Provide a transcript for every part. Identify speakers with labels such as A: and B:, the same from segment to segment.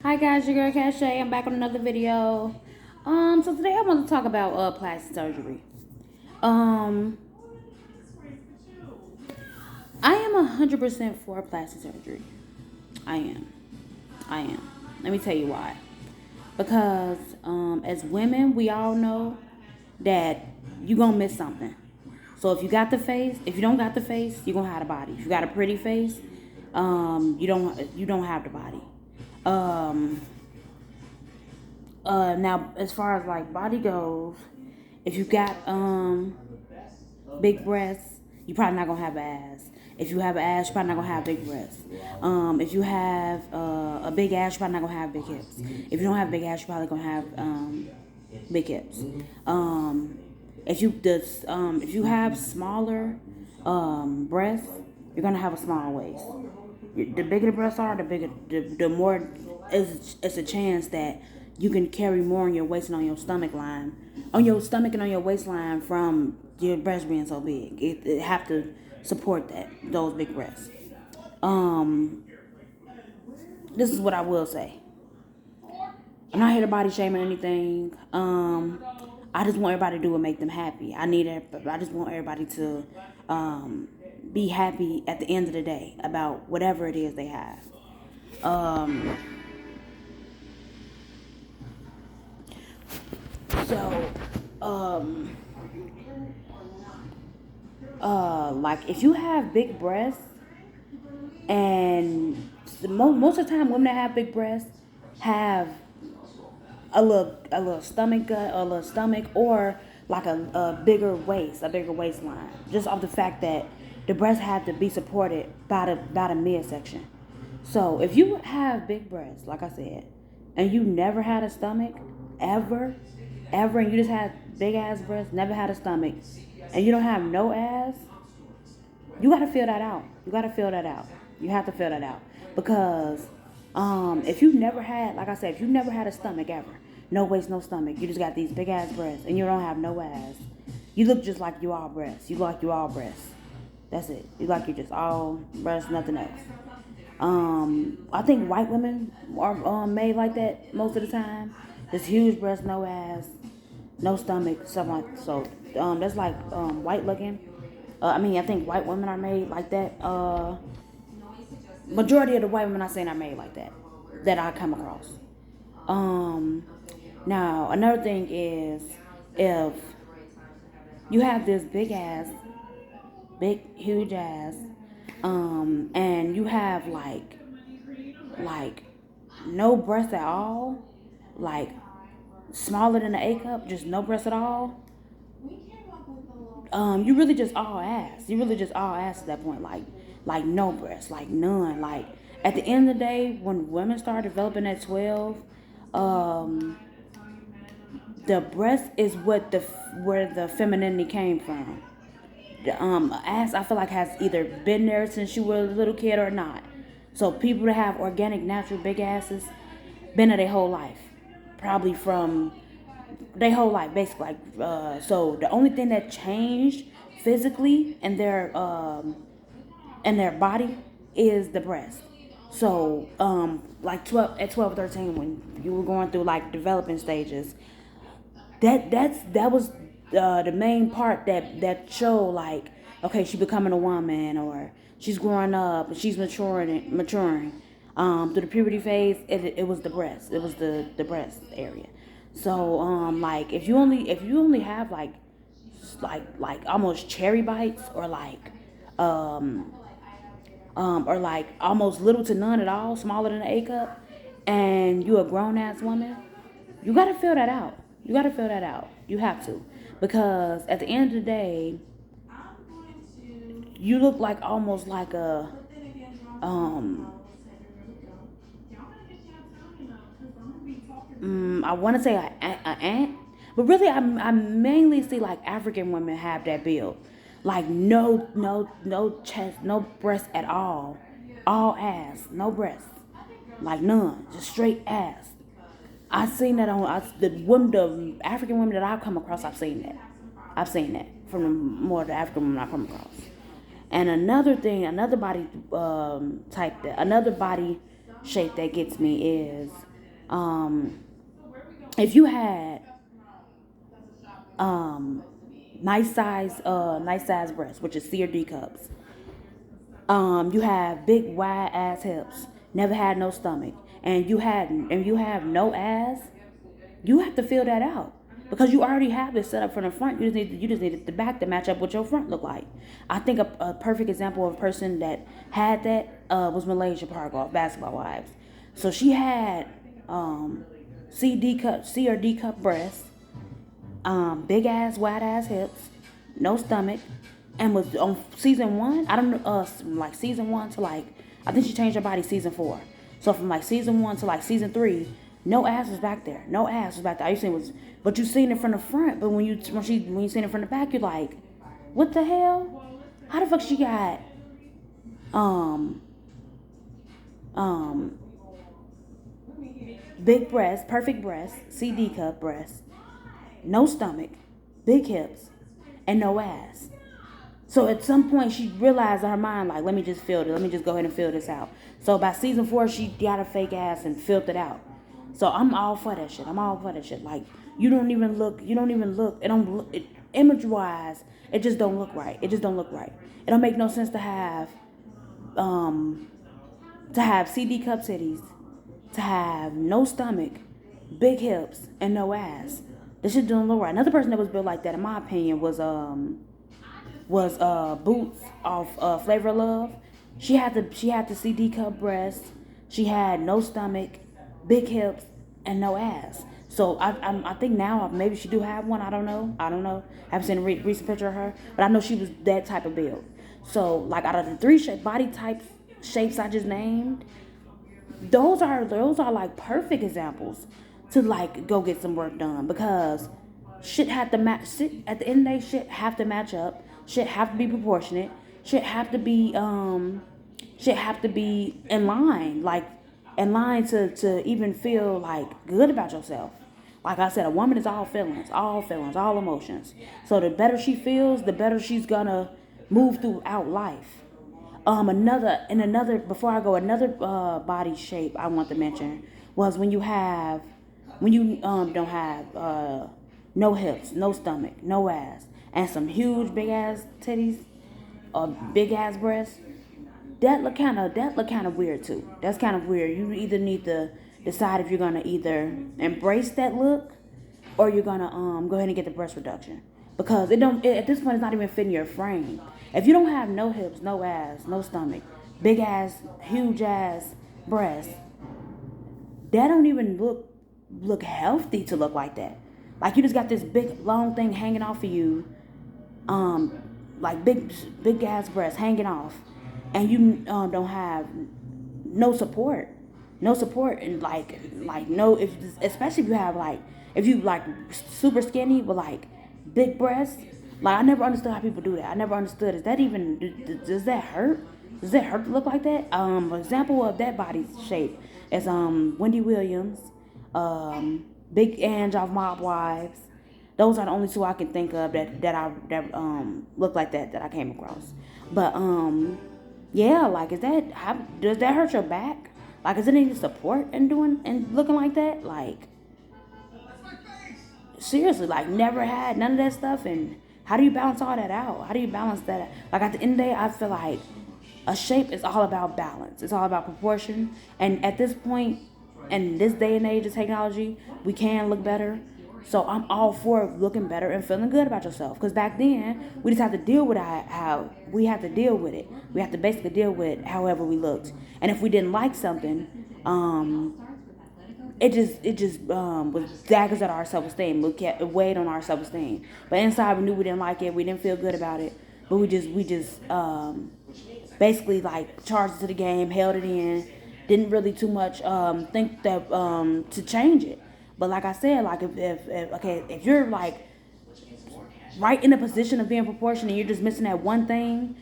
A: Hi guys, your girl Cache. I'm back on another video. So today I want to talk about plastic surgery. Um, I am 100% for plastic surgery. I am. I am. Let me tell you why. Because as women, we all know that you gonna miss something. So if you got the face, if you don't got the face, you gonna have the body. If you got a pretty face, you don't have the body. Um, Now as far as like body goes, if you got big breasts, you probably not gonna have ass. If you have an ass, you're probably not gonna have big breasts. If you have a big ass, you're probably not gonna have big hips. If you don't have big ass, you're probably gonna have big hips. If you have smaller breasts, you're gonna have a small waist. The bigger the breasts are, the more it's a chance that you can carry more on your waist and on your stomach line, on your stomach and on your waistline from your breasts being so big. It have to support those big breasts. Um, this is what I will say. I'm not here to body shame or anything. I just want everybody to do what make them happy. I just want everybody to be happy at the end of the day about whatever it is they have. Um, so, um, like if you have big breasts, and most of the time women that have big breasts have a little stomach gut, or a little stomach, or like a bigger waist, a bigger waistline, just off the fact that the breasts have to be supported by the midsection. So if you have big breasts, like I said, and you never had a stomach, ever, and you just had big ass breasts, never had a stomach, and you don't have no ass, you gotta feel that out. You gotta feel that out. You have to feel that out because if you never had, like I said, if you never had a stomach ever, no waist, no stomach, you just got these big ass breasts, and you don't have no ass, you look just like you all breasts. You look like you all breasts. That's it. You like you just all breasts, nothing else. I think white women are made like that most of the time. Just huge breasts, no ass, no stomach, something like so. That's like white looking. I think white women are made like that. Majority of the white women I seen are made like that I come across. Um, Now another thing is if you have this big huge ass, and you have like no breasts at all, like smaller than an A cup, just no breasts at all, you really just all ass. You really just all ass at that point. Like no breasts, like none. Like at the end of the day, when women start developing at 12, um, the breast is where the femininity came from. The ass I feel like has either been there since you were a little kid or not. So people that have organic, natural big asses been there their whole life, probably from their whole life, basically. So the only thing that changed physically in their body is the breast. So like 12 13, when you were going through like developing stages, that was the main part that showed like, okay, she becoming a woman, or she's growing up, she's maturing. Through the puberty phase, it was the breast. It was the breast area. So like if you only have like almost cherry bites, or like almost little to none at all, smaller than an A cup, and you a grown ass woman, you gotta fill that out. You gotta fill that out. You have to, because at the end of the day, you look like almost like um I want to say a ant, but really I mainly see like African women have that build, like no chest, no breast at all ass, no breasts, like none, just straight ass. I've seen that the African women that I've come across. I've seen that. I've seen that from more of the African women I've come across. And another thing, another body shape that gets me is Um, if you had um nice size breasts, which is C or D cups. You have big wide ass hips, never had no stomach, and you have no ass, you have to fill that out. Because you already have this set up from the front. You just need the back to match up what your front look like. I think a perfect example of a person that had that was Malaysia Park Basketball Wives. So she had C or D cup breasts, big ass, wide ass hips, no stomach, and was on season one. I don't know, like season one to like, I think she changed her body season four. So from like season one to like season three, no ass was back there. No ass was back there. All you seen was, but you seen it from the front. But when you seen it from the back, you're like, what the hell? How the fuck she got um um big breasts, perfect breasts, CD cup breasts, no stomach, big hips, and no ass. So at some point she realized in her mind, like, let me just fill it. Let me just go ahead and fill this out. So by season four, she got a fake ass and filled it out. So I'm all for that shit. I'm all for that shit. Like, you don't even look. Image wise, it just don't look right. It just don't look right. It don't make no sense um to have CD cup titties, to have no stomach, big hips, and no ass. This shit don't look right. Another person that was built like that, in my opinion, was Boots off Flavor of Love. She had the CD cup breasts. She had no stomach, big hips, and no ass. So I think now maybe she do have one. I don't know. I haven't seen a recent picture of her, but I know she was that type of build. So like out of the three body type shapes I just named, those are like perfect examples to like go get some work done, because shit have to match. At the end of the day, shit have to match up. Shit have to be proportionate. Shit have to be in line, like in line to even feel like good about yourself. Like I said, a woman is all feelings, all emotions. So the better she feels, the better she's gonna move throughout life. Another before I go, another body shape I want to mention was when you don't have no hips, no stomach, no ass, and some huge big ass titties or big ass breasts. That look kind of weird too. That's kind of weird. You either need to decide if you're gonna either embrace that look or you're gonna go ahead and get the breast reduction, because at this point it's not even fitting your frame. If you don't have no hips, no ass, no stomach, big ass, huge ass breasts, that don't even look healthy to look like that. Like you just got this big long thing hanging off of you, like big ass breasts hanging off, and you don't have no support, and like no, if especially if you have like, if you like super skinny with like big breasts. Like I never understood how people do that. I never understood, is that even, does that hurt? Does that hurt to look like that? An example of that body shape is Wendy Williams, Big Ange off Mob Wives. Those are the only two I can think of that look like that I came across. But yeah, like does that hurt your back? Like, is there any support in doing and looking like that? Like, seriously, like never had none of that stuff. And how do you balance all that out? How do you balance that? Like at the end of the day, I feel like a shape is all about balance. It's all about proportion. And at this point, in this day and age of technology, we can look better. So I'm all for looking better and feeling good about yourself. Because back then, we just had to deal with how we had to deal with it. We had to basically deal with however we looked. And if we didn't like something, it just was daggers at our self-esteem. It weighed on our self-esteem. But inside, we knew we didn't like it. We didn't feel good about it. But we just basically like charged it to the game, held it in. Didn't really too much think that to change it. But like I said, like if you're like right in a position of being proportionate, and you're just missing that one thing.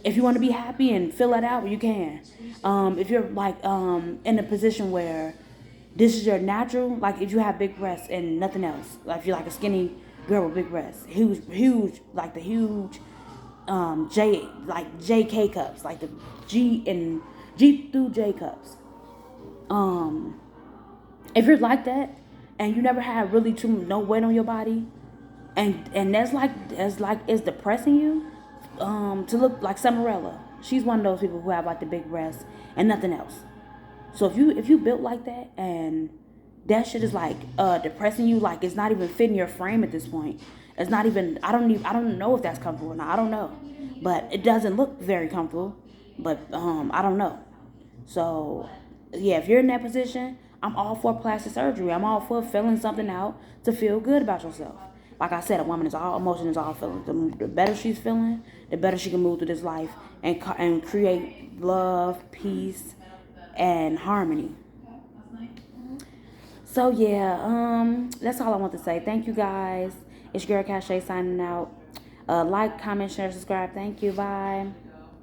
A: If you want to be happy and fill that out, you can. If you're like in a position where this is your natural, like if you have big breasts and nothing else, like if you're like a skinny girl with big breasts, huge, like the huge JK cups, like the G through J cups. If you're like that and you never had really too no weight on your body, and that's like it's depressing you, to look like Summerella. She's one of those people who have like the big breasts and nothing else. So if you built like that and that shit is like depressing you, like it's not even fitting your frame at this point. It's not even I don't know if that's comfortable or not. I don't know. But it doesn't look very comfortable. But I don't know. So yeah, if you're in that position, I'm all for plastic surgery. I'm all for filling something out to feel good about yourself. Like I said, a woman is all emotion, is all feelings. The better she's feeling, the better she can move through this life and create love, peace, and harmony. So yeah, that's all I want to say. Thank you guys. It's your girl Cache signing out. Like, comment, share, subscribe. Thank you. Bye.